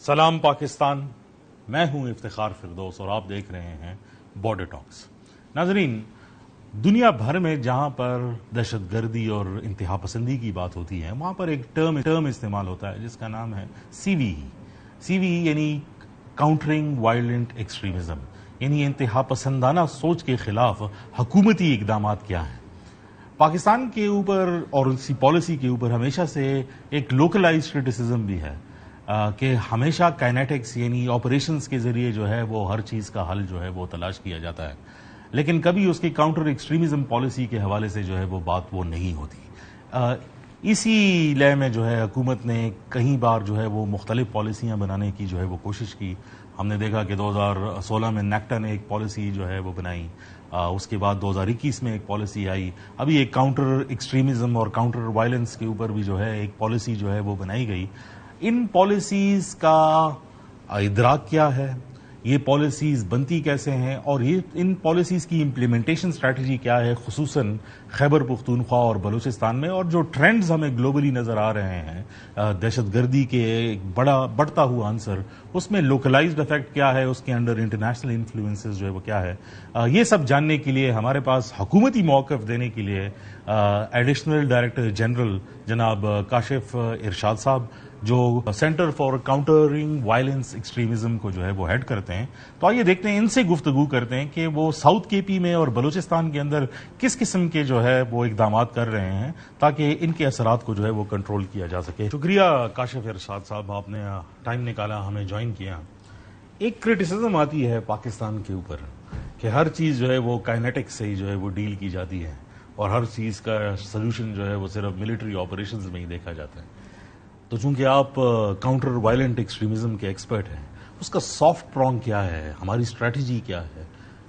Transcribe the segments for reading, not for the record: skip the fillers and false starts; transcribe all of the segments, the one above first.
سلام پاکستان، میں ہوں افتخار فردوس اور آپ دیکھ رہے ہیں بارڈر ٹاکس۔ ناظرین، دنیا بھر میں جہاں پر دہشت گردی اور انتہا پسندی کی بات ہوتی ہے وہاں پر ایک ٹرم استعمال ہوتا ہے جس کا نام ہے سی وی یعنی کاؤنٹرنگ وائلنٹ ایکسٹریمزم، یعنی انتہا پسندانہ سوچ کے خلاف حکومتی اقدامات کیا ہیں۔ پاکستان کے اوپر اور اسی پالیسی کے اوپر ہمیشہ سے ایک لوکلائز کرٹیسزم بھی ہے کہ ہمیشہ کائنیٹکس یعنی آپریشنز کے ذریعے جو ہے وہ ہر چیز کا حل جو ہے وہ تلاش کیا جاتا ہے، لیکن کبھی اس کی کاؤنٹر ایکسٹریمزم پالیسی کے حوالے سے جو ہے وہ بات وہ نہیں ہوتی۔ اسی لئے میں جو ہے حکومت نے کئی بار جو ہے وہ مختلف پالیسیاں بنانے کی جو ہے وہ کوشش کی۔ ہم نے دیکھا کہ 2016 میں نیکٹا نے ایک پالیسی جو ہے وہ بنائی، اس کے بعد 2021 میں ایک پالیسی آئی، ابھی ایک کاؤنٹر ایکسٹریمزم اور کاؤنٹر وائلنس کے اوپر بھی جو ہے ایک پالیسی جو ہے وہ بنائی گئی۔ ان پالیسیز کا ادراک کیا ہے، یہ پالیسیز بنتی کیسے ہیں اور ان پالیسیز کی امپلیمنٹیشن اسٹریٹجی کیا ہے، خصوصاً خیبر پختونخوا اور بلوچستان میں، اور جو ٹرینڈز ہمیں گلوبلی نظر آ رہے ہیں دہشت گردی کے ایک بڑھتا ہوا عنصر، اس میں لوکلائزڈ افیکٹ کیا ہے، اس کے انڈر انٹرنیشنل انفلوئنسز جو ہے وہ کیا ہے، یہ سب جاننے کے لیے ہمارے پاس حکومتی موقف دینے کے لیے ایڈیشنل ڈائریکٹر جنرل جناب کاشف ارشاد صاحب، جو centre for countering violence extremism کو جو ہے وہ ہیڈ کرتے ہیں۔ تو آئیے دیکھتے ہیں، ان سے گفتگو کرتے ہیں کہ وہ ساؤتھ کے پی میں اور بلوچستان کے اندر کس قسم کے جو ہے وہ اقدامات کر رہے ہیں تاکہ ان کے اثرات کو جو ہے وہ کنٹرول کیا جا سکے۔ شکریہ کاشف ارشاد صاحب، آپ نے ٹائم نکالا، ہمیں جوائن کیا۔ ایک کرٹیسزم آتی ہے پاکستان کے اوپر کہ ہر چیز جو ہے وہ کائنیٹکس سے ہی جو ہے وہ ڈیل کی جاتی ہے اور ہر چیز کا سلوشن جو ہے وہ صرف ملٹری آپریشنز میں ہی دیکھا جاتا ہے۔ تو چونکہ آپ کاؤنٹر وائلنٹ ایکسٹریمزم کے ایکسپرٹ ہیں، اس کا سافٹ پرانگ کیا ہے، ہماری اسٹریٹجی کیا ہے،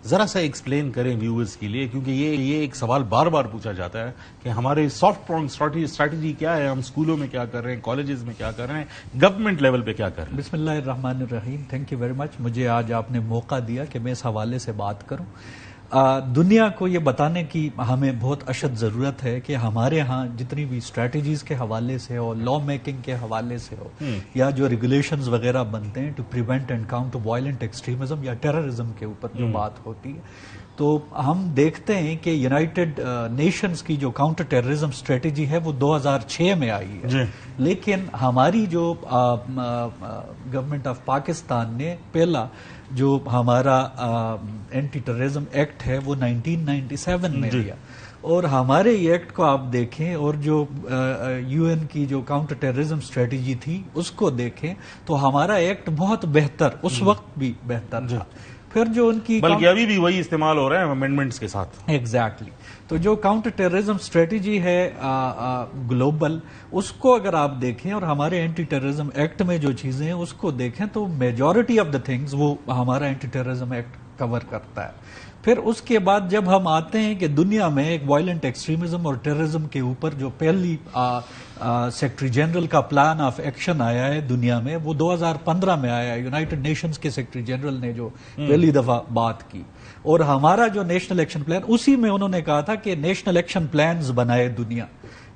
ذرا سا ایکسپلین کریں ویورز کے لیے، کیونکہ یہ ایک سوال بار بار پوچھا جاتا ہے کہ ہمارے سافٹ پرانگ اسٹریٹجی کیا ہے، ہم اسکولوں میں کیا کر رہے ہیں، کالجز میں کیا کر رہے ہیں، گورنمنٹ لیول پہ کیا کر رہے ہیں۔ بسم اللہ الرحمن الرحیم۔ تھینک یو ویری مچ، مجھے آج آپ نے موقع دیا کہ میں اس حوالے سے بات کروں۔ دنیا کو یہ بتانے کی ہمیں بہت اشد ضرورت ہے کہ ہمارے ہاں جتنی بھی اسٹریٹجیز کے حوالے سے ہو، لا میکنگ کے حوالے سے ہو، یا جو ریگولیشنز وغیرہ بنتے ہیں to prevent and counter violent extremism یا ٹیررزم کے اوپر جو بات ہوتی ہے، تو ہم دیکھتے ہیں کہ یونائٹڈ نیشنز کی جو کاؤنٹر ٹیررزم اسٹریٹجی ہے وہ 2006 میں آئی ہے، لیکن ہماری جو گورنمنٹ آف پاکستان نے پہلا جو ہمارا اینٹی ٹیررزم ایکٹ ہے وہ 1997 میں لیا، اور ہمارے ایکٹ کو آپ دیکھیں اور جو یو این کی جو کاؤنٹر ٹیررزم اسٹریٹجی تھی اس کو دیکھیں تو ہمارا ایکٹ بہت بہتر، اس وقت بھی بہتر تھا۔ پھر جو ان کی بلکہ ابھی بھی وہی استعمال ہو رہا ہے امینڈمنٹس کے ساتھ۔ ایگزیکٹلی۔ تو جو کاؤنٹر ٹیررزم اسٹریٹجی ہے گلوبل، اس کو اگر آپ دیکھیں اور ہمارے اینٹی ٹیررزم ایکٹ میں جو چیزیں ہیں اس کو دیکھیں تو میجورٹی آف دا تھنگز وہ ہمارا اینٹی ٹیررزم ایکٹ کور کرتا ہے۔ پھر اس کے بعد جب ہم آتے ہیں کہ دنیا میں ایک وائلنٹ ایکسٹریمزم اور ٹیررزم کے اوپر جو پہلی سیکرٹری جنرل کا پلان آف ایکشن آیا ہے دنیا میں، وہ 2015 میں آیا ہے۔ یونائٹڈ نیشنز کے سیکرٹری جنرل نے جو پہلی دفعہ بات کی، اور ہمارا جو نیشنل ایکشن پلان، اسی میں انہوں نے کہا تھا کہ نیشنل ایکشن پلانز بنائے دنیا۔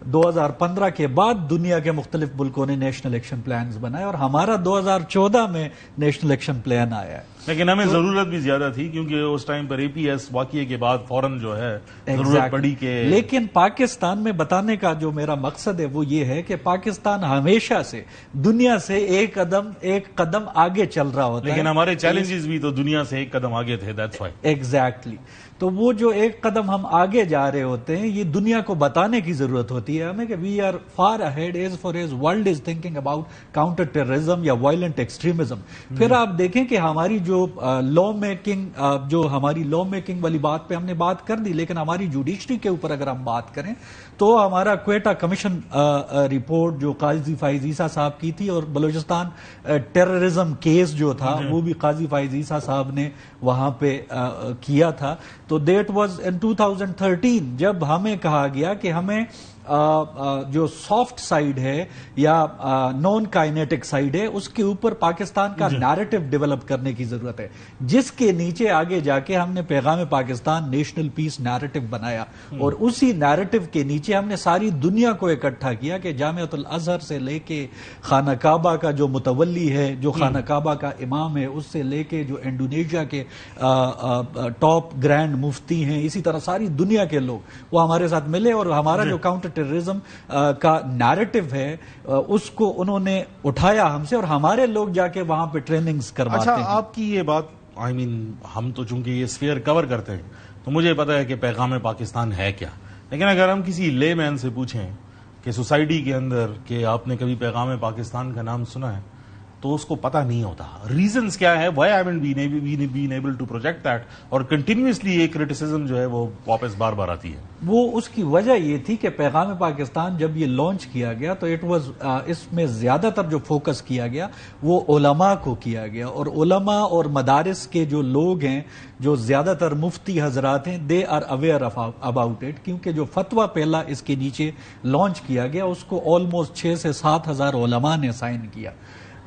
2015 کے بعد دنیا کے مختلف ملکوں نے نیشنل ایکشن پلانز بنائے، اور ہمارا 2014 میں نیشنل ایکشن پلان آیا ہے۔ لیکن ہمیں ضرورت بھی زیادہ تھی کیونکہ اس ٹائم پر اے پی ایس واقعے کے بعد فوراً جو ہے ضرورت پڑی کہ، لیکن پاکستان میں بتانے کا جو میرا مقصد ہے وہ یہ ہے کہ پاکستان ہمیشہ سے دنیا سے ایک قدم آگے چل رہا ہوتا ہے، لیکن ہمارے چیلنجز بھی تو دنیا سے ایک قدم آگے تھے۔ That's why exactly. تو وہ جو ایک قدم ہم آگے جا رہے ہوتے ہیں، یہ دنیا کو بتانے کی ضرورت ہوتی ہے ہمیں کہ we are far ahead as far as world is thinking about counter terrorism یا وائلنٹ ایکسٹریمزم۔ پھر آپ دیکھیں کہ ہماری جو لا میکنگ والی بات پہ ہم نے بات کر دی، لیکن ہماری جوڈیشری کے اوپر اگر ہم بات کریں تو ہمارا کوئٹہ کمیشن رپورٹ جو قاضی فائز عیسیٰ صاحب کی تھی، اور بلوچستان ٹیررزم کیس جو تھا وہ بھی قاضی فائز عیسیٰ صاحب نے وہاں پہ کیا تھا۔ تو دیٹ واز ان 2013 جب ہمیں کہا گیا کہ ہمیں جو سافٹ سائیڈ ہے یا نان کائنیٹک سائیڈ ہے اس کے اوپر پاکستان کا نیریٹو ڈیولپ کرنے کی ضرورت ہے، جس کے نیچے آگے جا کے ہم نے پیغام پاکستان نیشنل پیس نیریٹو بنایا، اور اسی نیریٹو کے نیچے ہم نے ساری دنیا کو اکٹھا کیا کہ جامعۃ الازہر سے لے کے خانہ کعبہ کا جو متولی ہے، جو خانہ کعبہ کا امام ہے، اس سے لے کے جو انڈونیشیا کے ٹاپ گرینڈ مفتی ہیں، اسی طرح ساری دنیا کے لوگ وہ ہمارے ساتھ ملے، اور ہمارا جو کاؤنٹر ٹیررزم کا نیریٹو ہے اس کو انہوں نے اٹھایا ہم سے، اور ہمارے لوگ جا کے وہاں پہ ٹریننگز کرواتے ہیں۔ اچھا، آپ کی یہ بات ہم تو چونکہ یہ اسفیئر کور کرتے ہیں تو مجھے پتا ہے کہ پیغام پاکستان ہے کیا، لیکن اگر ہم کسی لے مین سے پوچھیں کہ سوسائٹی کے اندر کہ آپ نے کبھی پیغام پاکستان کا نام سنا ہے تو اس کو پتہ نہیں ہوتا۔ ریزنز کیا ہے؟ Why haven't been able to project that, اور کنٹینیوسلی یہ کرٹیسزم جو ہے وہ واپس بار بار آتی ہے۔ وہ اس کی وجہ یہ تھی کہ پیغام پاکستان جب یہ لانچ کیا گیا تو اس میں زیادہ تر جو فوکس کیا گیا وہ علماء کو کیا گیا، اور علماء اور مدارس کے جو لوگ ہیں، جو زیادہ تر مفتی حضرات ہیں، they are aware about it, کیونکہ جو فتویٰ پہلا اس کے نیچے لانچ کیا گیا اس کو آلموسٹ 6 سے 7 ہزار علماء نے سائن کیا،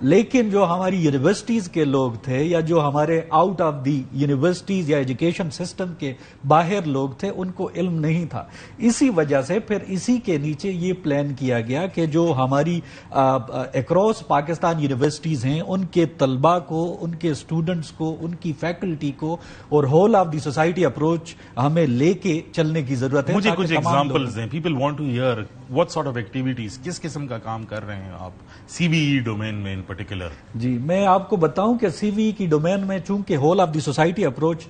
لیکن جو ہماری یونیورسٹیز کے لوگ تھے یا جو ہمارے آؤٹ آف دی یونیورسٹیز یا ایجوکیشن سسٹم کے باہر لوگ تھے ان کو علم نہیں تھا۔ اسی وجہ سے پھر اسی کے نیچے یہ پلان کیا گیا کہ جو ہماری اکراس پاکستان یونیورسٹیز ہیں ان کے طلباء کو، ان کے اسٹوڈنٹس کو، ان کی فیکلٹی کو اور whole of the society approach ہمیں لے کے چلنے کی ضرورت ہے۔ مجھے کچھ ایگزامپلز دیں، people want to hear what sort of activities، کس قسم کا کام کر رہے ہیں آپ سی بی ای ڈومین میں ان پرٹیکولر؟ جی، میں آپ کو بتاؤں کہ سی وی کی ڈومین میں چونکہ whole of the society approach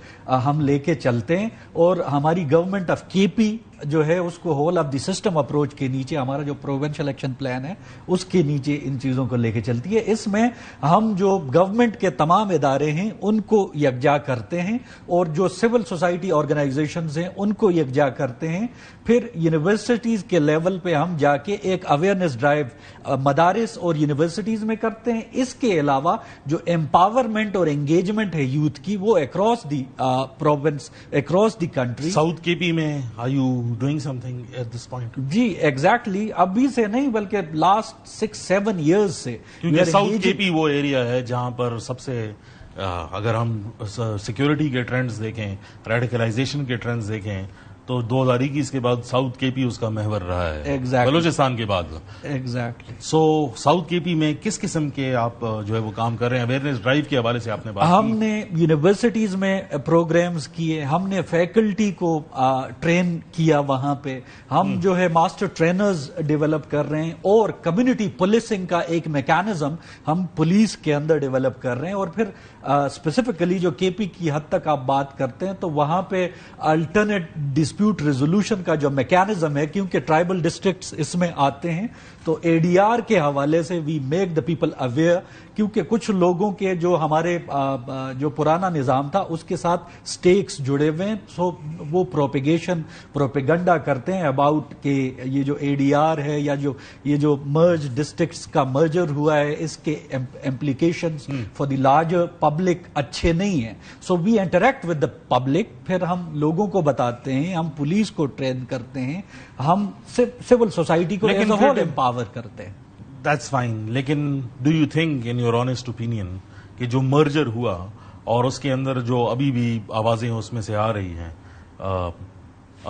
ہم لے کے چلتے ہیں، اور ہماری گورنمنٹ آف کے پی جو ہے اس کو whole of the system approach کے نیچے ہمارا جو پروونشل ایکشن پلان ہے اس کے نیچے ان چیزوں کو لے کے چلتی ہے۔ اس میں ہم جو گورنمنٹ کے تمام ادارے ہیں ان کو یکجا کرتے ہیں، اور جو سول سوسائٹی آرگنائزیشنز ہیں ان کو یکجا کرتے ہیں۔ پھر یونیورسٹیز کے لیول پہ ہم جا کے ایک اویئرنیس ڈرائیو مدارس اور یونیورسٹیز میں کرتے ہیں۔ اس کے علاوہ جو امپاورمنٹ اور انگیجمنٹ ہے یوتھ کی، وہ across the province, across the country. South کے پی میں are you doing something at this point؟ جی ایگزیکٹلی، ابھی سے نہیں بلکہ لاسٹ 6-7 ایئرز سے، کیونکہ ساؤتھ کے پی وہ ایریا ہے جہاں پر سب سے اگر ہم سیکیورٹی کے ٹرینڈز دیکھیں، ریڈیکلائزیشن کے ٹرینڈز دیکھیں تو 2021 کے بعد ساؤتھ کے پی اس کا محور رہا ہے، بلوچستان کے بعد۔ ایگزیکٹلی۔ سو ساؤتھ کے پی میں کس قسم کے آپ جو ہے وہ کام کر رہے ہیں؟ اویئرنیس ڈرائیو کے حوالے سے آپ نے بات کی۔ ہم نے یونیورسٹیز میں پروگرامز کیے، ہم نے فیکلٹی کو ٹرین کیا وہاں پہ، ہم جو ہے ماسٹر ٹرینرز ڈیولپ کر رہے ہیں، اور کمیونٹی پولیسنگ کا ایک میکانزم ہم پولیس کے اندر ڈیولپ کر رہے ہیں۔ اور پھر اسپیسیفکلی جو کے پی کی حد تک آپ بات کرتے ہیں تو وہاں پہ الٹرنیٹ ڈسپیوٹ ریزولوشن کا جو میکانزم ہے، کیونکہ ٹرائبل ڈسٹرکٹس اس میں آتے ہیں، تو اے ڈی آر کے حوالے سے we make the people aware, کیونکہ کچھ لوگوں کے جو ہمارے جو پرانا نظام تھا اس کے ساتھ سٹیکس جڑے ہوئے ہیں، سو وہ پروپیگنڈا کرتے ہیں اباؤٹ کہ یہ جو اے ڈی آر ہے یا یہ جو مرج ڈسٹرکٹس کا مرجر ہوا ہے اس کے implications for the larger public اچھے نہیں ہیں۔ So we interact with the public, پھر ہم لوگوں کو بتاتے ہیں، ہم پولیس کو ٹرین کرتے ہیں، ہم سول سوسائٹی کو ایز اے ہول امپاور کرتے ہیں۔ دیٹس فائن، لیکن do you think in your honest opinion کہ جو مرجر ہوا اور اس کے اندر جو ابھی بھی آوازیں اس میں سے آ رہی ہیں،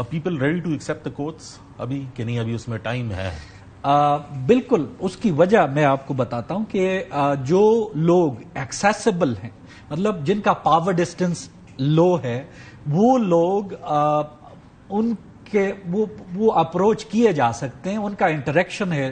people ready to accept the quotas ابھی کہ نہیں؟ ابھی اس میں ٹائم ہے؟ بالکل، اس کی وجہ میں آپ کو بتاتا ہوں کہ جو لوگ ایکسیسیبل ہیں، مطلب جن کا پاور ڈسٹینس لو ہے، وہ لوگ ان کے وہ اپروچ کیے جا سکتے ہیں، ان کا انٹریکشن ہے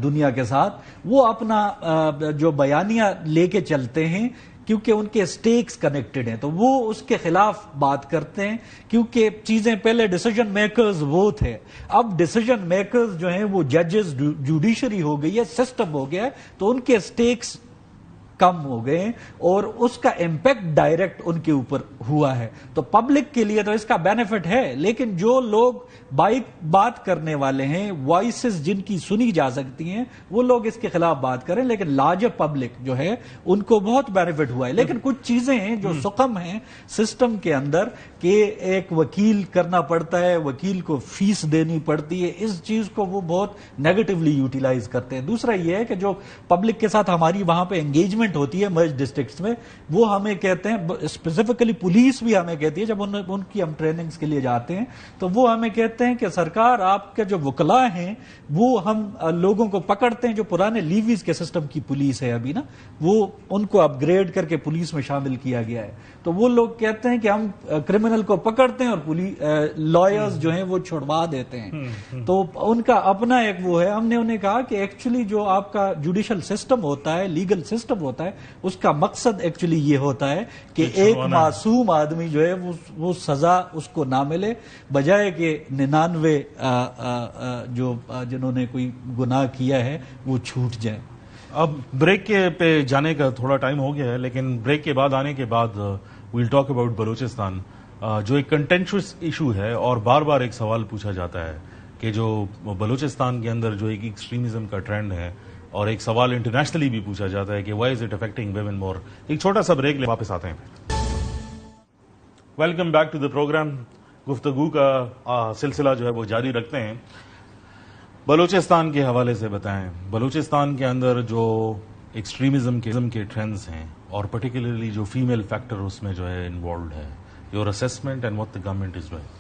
دنیا کے ساتھ، وہ اپنا جو بیانیہ لے کے چلتے ہیں، کیونکہ ان کے سٹیکس کنیکٹڈ ہیں، تو وہ اس کے خلاف بات کرتے ہیں، کیونکہ چیزیں پہلے ڈیسیجن میکرز وہ تھے، اب ڈیسیجن میکرز جو ہیں وہ ججز، جوڈیشری ہو گئی ہے، سسٹم ہو گیا ہے، تو ان کے سٹیکس کم ہو گئے اور اس کا امپیکٹ ڈائریکٹ ان کے اوپر ہوا ہے. تو پبلک کے لیے تو اس کا بینیفٹ ہے, لیکن جو لوگ بات کرنے والے ہیں, وائسز جن کی سنی جا سکتی ہیں, وہ لوگ اس کے خلاف بات کریں, لیکن لارجر پبلک جو ہے ان کو بہت بینیفٹ ہوا ہے. لیکن کچھ چیزیں ہیں جو سقم ہیں سسٹم کے اندر, کہ ایک وکیل کرنا پڑتا ہے, وکیل کو فیس دینی پڑتی ہے, اس چیز کو وہ بہت نیگیٹولی یوٹیلائز کرتے ہیں. دوسرا یہ ہے کہ جو پبلک کے ساتھ ہماری وہاں پہ انگیجمنٹ ہوتی ہے مرج ڈسٹرکٹس میں, وہ ہمیں کہتے ہیں, اسپیسیفکلی پولیس بھی ہمیں کہتی ہے جب ان کی ہم ٹریننگز کے لیے جاتے ہیں, تو وہ ہمیں کہتے ہیں کہ سرکار آپ کے جو وکلاء ہیں وہ ہم لوگوں کو پکڑتے ہیں, جو پرانے لیویز کے سسٹم کی پولیس ہے ابھی نا, وہ ان کو اپ گریڈ کر کے پولیس میں شامل کیا گیا ہے. تو وہ لوگ کہتے ہیں کہ ہم کرمنل کو پکڑتے ہیں اور لائرز جو ہیں وہ چھڑوا دیتے ہیں. تو ان کا اپنا ایک وہ ہے. ہم نے انہیں کہا کہ ایکچولی جو آپ کا جوڈیشل سسٹم ہوتا ہے, لیگل سسٹم ہوتا ہے, اس کا مقصد ایکچولی یہ ہوتا ہے کہ ایک معصوم آدمی جو ہے وہ سزا اس کو نہ ملے, بجائے کہ 99 جنہوں نے کوئی گناہ کیا ہے وہ چھوٹ جائیں. اب بریک کے پہ جانے کا تھوڑا ٹائم ہو گیا ہے, لیکن بریک کے بعد آنے کے بعد ویل ٹاک اباؤٹ بلوچستان, جو ایک کنٹینشس ایشو ہے اور بار بار ایک سوال پوچھا جاتا ہے کہ جو بلوچستان کے اندر جو ایک ایکسٹریمزم کا ٹرینڈ ہے, اور ایک سوال انٹرنیشنلی بھی پوچھا جاتا ہے کہ why is it affecting women more. ایک چھوٹا سا بریک لے واپس آتے ہیں. Welcome back to the programme. گفتگو کا سلسلہ جو ہے وہ جاری رکھتے ہیں. بلوچستان کے حوالے سے بتائیں, بلوچستان کے اندر جو ایکسٹریمزم کے ٹرینڈز ہیں, اور پرٹیکولرلی جو فیمیل فیکٹر اس میں جو ہے انوالوڈ ہے, your assessment and what the government is doing.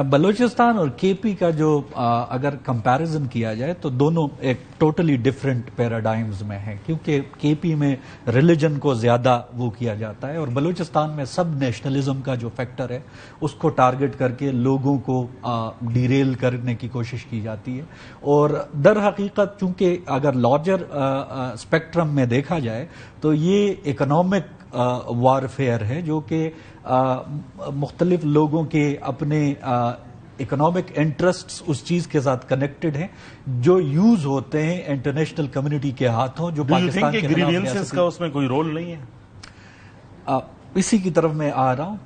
Balochistan اور کے پی کا جو اگر کمپیریزن کیا جائے تو دونوں ایک ٹوٹلی ڈفرینٹ پیراڈائمز میں ہیں, کیونکہ کے پی میں ریلیجن کو زیادہ وہ کیا جاتا ہے, اور بلوچستان میں سب نیشنلزم کا جو فیکٹر ہے اس کو ٹارگٹ کر کے لوگوں کو ڈیریل کرنے کی کوشش کی جاتی ہے. اور در حقیقت چونکہ اگر لارجر اسپیکٹرم میں دیکھا جائے تو یہ اکنامک وارفیئر ہے, جو کہ مختلف لوگوں کے اپنے اکنامک انٹرسٹس اس چیز کے ساتھ کنیکٹڈ ہیں جو یوز ہوتے ہیں انٹرنیشنل کمیونٹی کے ہاتھوں, جو پاکستان کے گریوینسز کا اس میں کوئی رول نہیں ہے. اسی کی طرف میں آ رہا ہوں.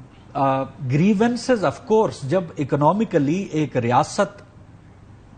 گریوینسز آف کورس جب اکنامکلی ایک ریاست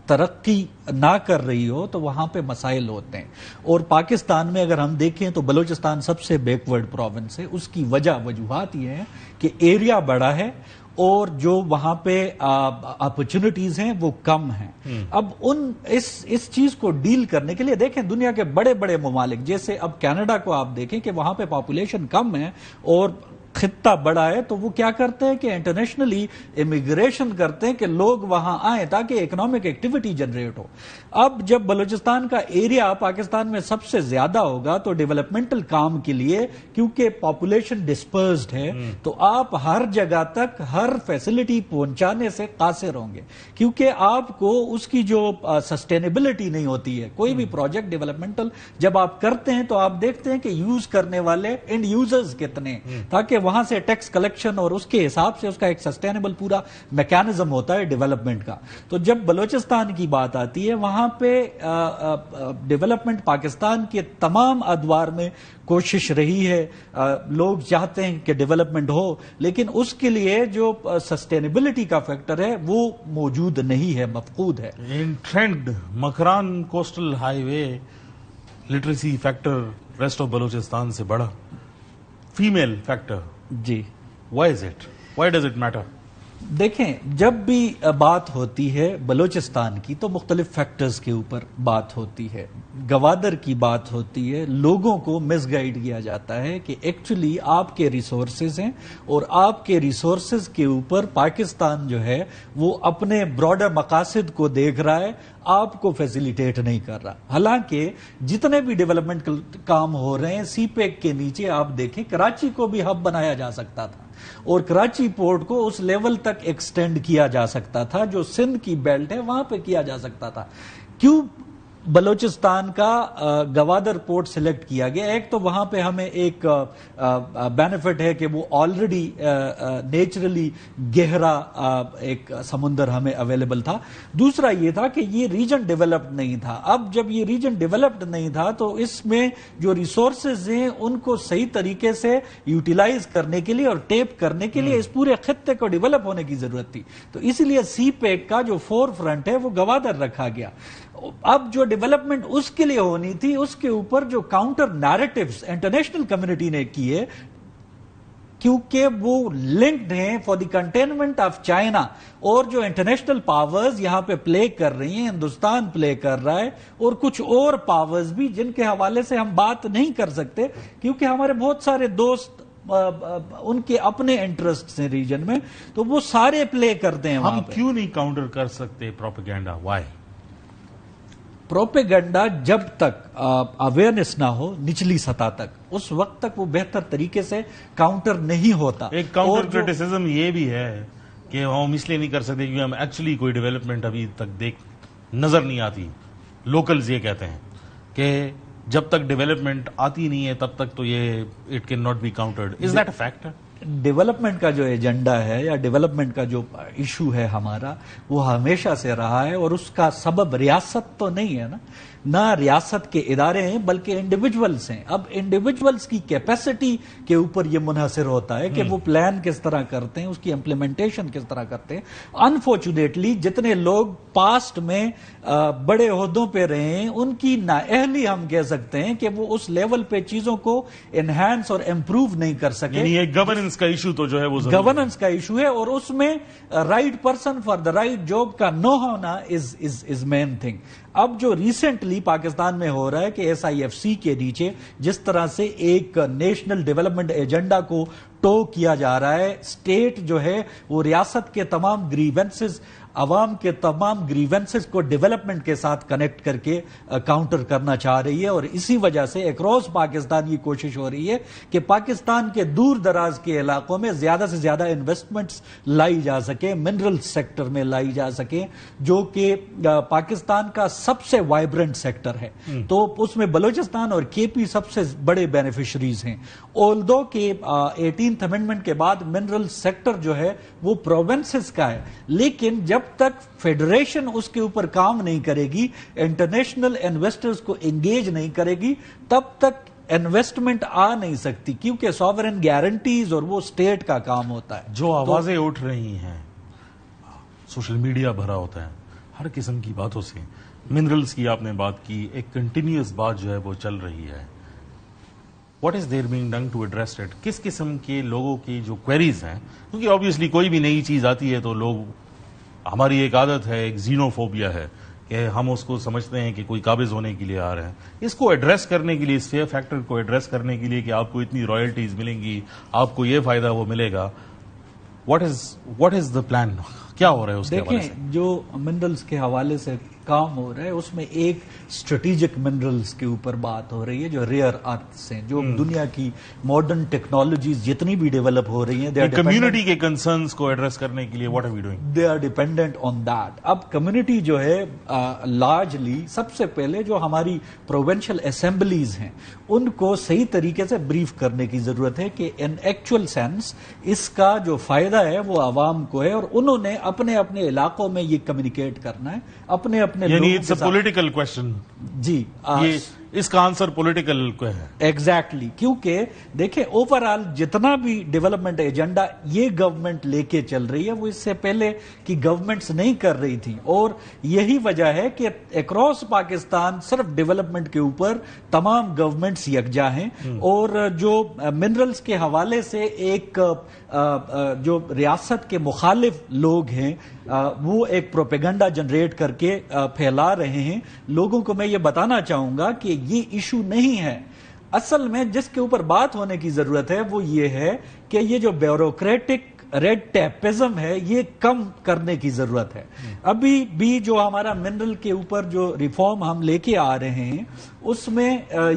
ترقی نہ کر رہی ہو تو وہاں پہ مسائل ہوتے ہیں, اور پاکستان میں اگر ہم دیکھیں تو بلوچستان سب سے بیکورڈ پروونس ہے. اس کی وجوہات یہ ہیں کہ ایریا بڑا ہے اور جو وہاں پہ اپرچونٹیز ہیں وہ کم ہیں. اب اس چیز کو ڈیل کرنے کے لیے دیکھیں دنیا کے بڑے بڑے ممالک, جیسے اب کینیڈا کو آپ دیکھیں کہ وہاں پہ پاپولیشن کم ہے اور خطہ بڑا ہے, تو وہ کیا کرتے ہیں کہ انٹرنیشنلی امیگریشن کرتے ہیں کہ لوگ وہاں آئیں تاکہ اکنامک ایکٹیویٹی جنریٹ ہو. اب جب بلوچستان کا ایریا پاکستان میں سب سے زیادہ ہوگا تو ڈیولپمنٹل کام کے لیے, کیونکہ پاپولیشن ڈسپرزڈ ہے, تو آپ ہر جگہ تک ہر فیسلٹی پہنچانے سے قاصر ہوں گے, کیونکہ آپ کو اس کی جو سسٹینیبلٹی نہیں ہوتی ہے. کوئی بھی پروجیکٹ ڈیولپمنٹل جب آپ کرتے ہیں تو آپ دیکھتے ہیں کہ یوز کرنے والے اینڈ یوزرز کتنے, تاکہ وہاں سے ٹیکس کلیکشن اور اس کے حساب سے اس کا ایک سسٹینیبل پورا میکانزم ہوتا ہے ڈیولپمنٹ کا. تو جب بلوچستان کی بات آتی ہے وہاں پہ ڈیولپمنٹ پاکستان کے تمام ادوار میں کوشش رہی ہے. لوگ چاہتے ہیں کہ ڈیولپمنٹ ہو, لیکن اس کے لیے جو سسٹینیبلٹی کا فیکٹر ہے وہ موجود نہیں ہے, مفقود ہے. Untrained Makran coastal highway literacy factor rest of Balochistan سے بڑا, فیمیل فیکٹر, جی why is it, why does it matter? دیکھیں جب بھی بات ہوتی ہے بلوچستان کی تو مختلف فیکٹرز کے اوپر بات ہوتی ہے. گوادر کی بات ہوتی ہے, لوگوں کو مس گائیڈ کیا جاتا ہے کہ ایکچولی آپ کے ریسورسز ہیں اور آپ کے ریسورسز کے اوپر پاکستان جو ہے وہ اپنے براڈر مقاصد کو دیکھ رہا ہے, آپ کو فیسیلیٹیٹ نہیں کر رہا. حالانکہ جتنے بھی ڈیولپمنٹ کام ہو رہے ہیں سی پیک کے نیچے آپ دیکھیں کراچی کو بھی ہب بنایا جا سکتا تھا اور کراچی پورٹ کو اس لیول تک ایکسٹینڈ کیا جا سکتا تھا جو سندھ کی بیلٹ ہے وہاں پہ کیا جا سکتا تھا. کیوں بلوچستان کا گوادر پورٹ سلیکٹ کیا گیا. ایک تو وہاں پہ ہمیں ایک بینیفٹ ہے کہ وہ آلریڈی نیچرلی گہرا ایک سمندر ہمیں اویلیبل تھا. دوسرا یہ تھا کہ یہ ریجن ڈیولپڈ نہیں تھا. اب جب یہ ریجن ڈیولپڈ نہیں تھا تو اس میں جو ریسورسز ہیں ان کو صحیح طریقے سے یوٹیلائز کرنے کے لیے اور ٹیپ کرنے کے لیے اس پورے خطے کو ڈیولپ ہونے کی ضرورت تھی. تو اس لیے سی پیک کا جو فور فرنٹ ہے وہ گوادر رکھا گیا. اب جو ڈیولپمنٹ اس کے لیے ہونی تھی اس کے اوپر جو کاؤنٹر نیریٹیوز انٹرنیشنل کمیونٹی نے کیے, کیونکہ وہ لنکڈ ہیں for the containment of China, اور جو انٹرنیشنل پاورز یہاں پہ پلے کر رہی ہیں, ہندوستان پلے کر رہا ہے اور کچھ اور پاورز بھی جن کے حوالے سے ہم بات نہیں کر سکتے کیونکہ ہمارے بہت سارے دوست ان کے اپنے انٹرسٹ ہیں ریجن میں, تو وہ سارے پلے کرتے ہیں. ہم کیوں نہیں کاؤنٹر کر سکتے پروپیگنڈا؟ وائی پروپیگنڈا جب تک اویئرنیس نہ ہو نچلی سطح تک, اس وقت تک وہ بہتر طریقے سے کاؤنٹر نہیں ہوتا. ایک کاؤنٹر کرٹیسزم یہ بھی ہے کہ ہم اس لیے نہیں کر سکتے کیونکہ ہم ایکچولی کوئی ڈیولپمنٹ ابھی تک نظر نہیں آتی. لوکلز یہ کہتے ہیں کہ جب تک ڈیولپمنٹ آتی نہیں ہے تب تک تو یہ it can not be countered. Is that a factor? Development کا جو ایجنڈا ہے یا ڈیولپمنٹ کا جو ایشو ہے ہمارا, وہ ہمیشہ سے رہا ہے, اور اس کا سبب ریاست تو نہیں ہے نا, نہ ریاست کے ادارے ہیں بلکہ انڈیویجولز ہیں. اب انڈیویجولز کی کیپیسٹی کے اوپر یہ منحصر ہوتا ہے کہ وہ پلان کس طرح کرتے ہیں, اس کی امپلیمنٹیشن کس طرح کرتے ہیں. انفارچونیٹلی جتنے لوگ پاسٹ میں بڑے عہدوں پہ رہے ہیں ان کی نااہلی ہم کہہ سکتے ہیں کہ وہ اس لیول پہ چیزوں کو انہینس اور امپروو نہیں کر سکے. یعنی یہ گورننس کا ایشو تو جو ہے وہ گورننس کا ایشو ہے, اور اس میں right person for the right job کا نو ہونا از مین تھنگ. اب جو ریسنٹلی پاکستان میں ہو رہا ہے کہ SIFC کے نیچے جس طرح سے ایک نیشنل ڈیولپمنٹ ایجنڈا کو ٹو کیا جا رہا ہے, اسٹیٹ جو ہے وہ ریاست کے تمام گریونسز, عوام کے تمام گریونسز کو ڈیولپمنٹ کے ساتھ کنیکٹ کر کے کاؤنٹر کرنا چاہ رہی ہے. اور اسی وجہ سے اکراس پاکستان یہ کوشش ہو رہی ہے کہ پاکستان کے دور دراز کے علاقوں میں زیادہ سے زیادہ انویسٹمنٹس لائی جا سکے, منرل سیکٹر میں لائی جا سکے, جو کہ پاکستان کا سب سے وائبرنٹ سیکٹر ہے. تو اس میں بلوچستان اور KP سب سے بڑے بینیفیشریز ہیں. آلدو کہ 18th امینڈمنٹ کے بعد منرل سیکٹر جو ہے وہ پروونسز کا ہے, لیکن جب تک فیڈریشن اس کے اوپر کام نہیں کرے گی, انٹرنیشنل انویسٹرز کو انگیج نہیں کرے گی, تب تک انویسٹمنٹ آ نہیں سکتی, کیونکہ سوورن گارنٹیز اور وہ اسٹیٹ کا کام ہوتا ہے. جو آوازیں اٹھ رہی ہیں, سوشل میڈیا بھرا ہوتا ہے ہر قسم کی باتوں سے. منرلز کی آپ نے بات کی, ایک کنٹینیوس بات جو ہے وہ چل رہی ہے. What is there being done to address it? کس قسم کے لوگوں کی جو کوئریز ہیں, کیونکہ آبویسلی کوئی بھی نئی چیز آتی ہے تو لوگ, ہماری ایک عادت ہے, ایک زینوفوبیا ہے کہ ہم اس کو سمجھتے ہیں کہ کوئی قابض ہونے کے لیے آ رہے ہیں. اس کو ایڈریس کرنے کے لیے, اس فیئر فیکٹر کو ایڈریس کرنے کے لیے کہ آپ کو اتنی رائلٹیز ملیں گی, آپ کو یہ فائدہ وہ ملے گا, واٹ از دا پلان؟ کیا ہو رہا ہے اس کے حوالے سے؟ دیکھیں, جو منرلز کے حوالے سے کام ہو رہا ہے اس میں ایک اسٹریٹجک منرلز کے اوپر بات ہو رہی ہے جو ریئر ارتھس ہیں, جو دنیا کی ماڈرن ٹیکنالوجیز جتنی بھی ڈیولپ ہو رہی ہیں, کمیونٹی کے کنسرنز کو ایڈریس کرنے کے لیے what are we doing? They are dependent on that. اب کمیونٹی جو ہے لارجلی سب سے پہلے جو ہماری پروونشل اسمبلیز ہیں ان کو صحیح طریقے سے بریف کرنے کی ضرورت ہے کہ ان ایکچوئل سینس اس کا جو فائدہ ہے وہ عوام کو ہے, اور انہوں نے اپنے اپنے علاقوں میں یہ کمیونیکیٹ کرنا ہے اپنے اپنے یعنی اٹس اے پولیٹیکل کوسچن. جی, اس کا آنسر پولیٹیکل کو ہے. ایگزیکٹلی, کیونکہ دیکھیں اوور آل جتنا بھی ڈیولپمنٹ ایجنڈا یہ گورنمنٹ لے کے چل رہی ہے وہ اس سے پہلے کی گورنمنٹس نہیں کر رہی تھی, اور یہی وجہ ہے کہ اکراس پاکستان صرف ڈیولپمنٹ کے اوپر تمام گورنمنٹس یکجا ہیں, اور جو منرلز کے حوالے سے ایک جو ریاست کے مخالف لوگ ہیں وہ ایک پروپیگنڈا جنریٹ کر کے پھیلا رہے ہیں. لوگوں کو میں یہ بتانا چاہوں گا کہ یہ ایشو نہیں ہے. اصل میں جس کے اوپر بات ہونے کی ضرورت ہے وہ یہ ہے کہ یہ جو بیوروکریٹک ریڈ ٹیپزم ہے یہ کم کرنے کی ضرورت ہے. ابھی بھی جو ہمارا منرل کے اوپر جو ریفارم ہم لے کے آ رہے ہیں اس میں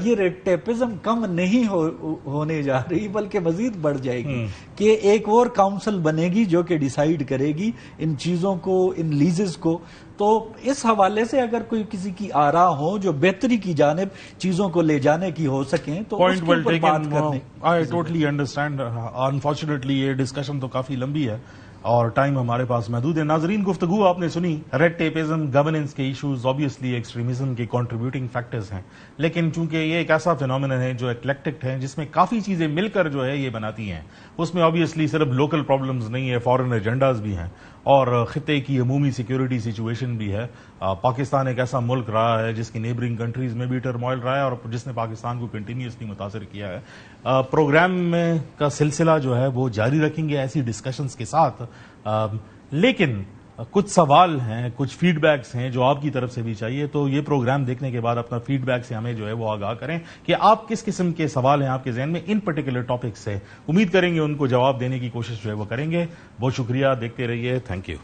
یہ ریڈ ٹیپزم کم نہیں ہونے جا رہی بلکہ مزید بڑھ جائے گی کہ ایک اور کاؤنسل بنے گی جو کہ ڈیسائیڈ کرے گی ان چیزوں کو، ان لیزز کو. تو اس حوالے سے اگر کوئی کسی کی آراء ہو جو بہتری کی جانب چیزوں کو لے جانے کی ہو سکیں تو اس کے اوپر بات کرنے. I totally understand. Unfortunately یہ ڈسکشن تو کافی لمبی ہے اور ٹائم ہمارے پاس محدود ہے. ناظرین، گفتگو آپ نے سنی. ریڈ ٹیپزم، گورننس کے ایشوز آبویسلی ایکسٹریمزم کے کنٹریبیوٹنگ فیکٹرز ہیں، لیکن چونکہ یہ ایک ایسا فینومینن ہے جو ایکلیکٹک ہے، جس میں کافی چیزیں مل کر جو ہے یہ بناتی ہیں. اس میں آبویسلی صرف لوکل پرابلمز نہیں ہے، فارن ایجنڈاز بھی ہیں اور خطے کی عمومی سیکیورٹی سچویشن بھی ہے. پاکستان ایک ایسا ملک رہا ہے جس کی نیبرنگ کنٹریز میں بھی ٹرموائل رہا ہے اور جس نے پاکستان کو کنٹینیوسلی متاثر کیا ہے. پروگرام میں کا سلسلہ جو ہے وہ جاری رکھیں گے ایسی ڈسکشنز کے ساتھ، لیکن کچھ سوال ہیں، کچھ فیڈ بیکس ہیں جو آپ کی طرف سے بھی چاہیے. تو یہ پروگرام دیکھنے کے بعد اپنا فیڈ بیک سے ہمیں جو ہے وہ آگاہ کریں کہ آپ کس قسم کے سوال ہیں آپ کے ذہن میں ان پرٹیکولر ٹاپک سے. امید کریں گے ان کو جواب دینے کی کوشش جو ہے وہ کریں گے. بہت شکریہ، دیکھتے رہیے. Thank you.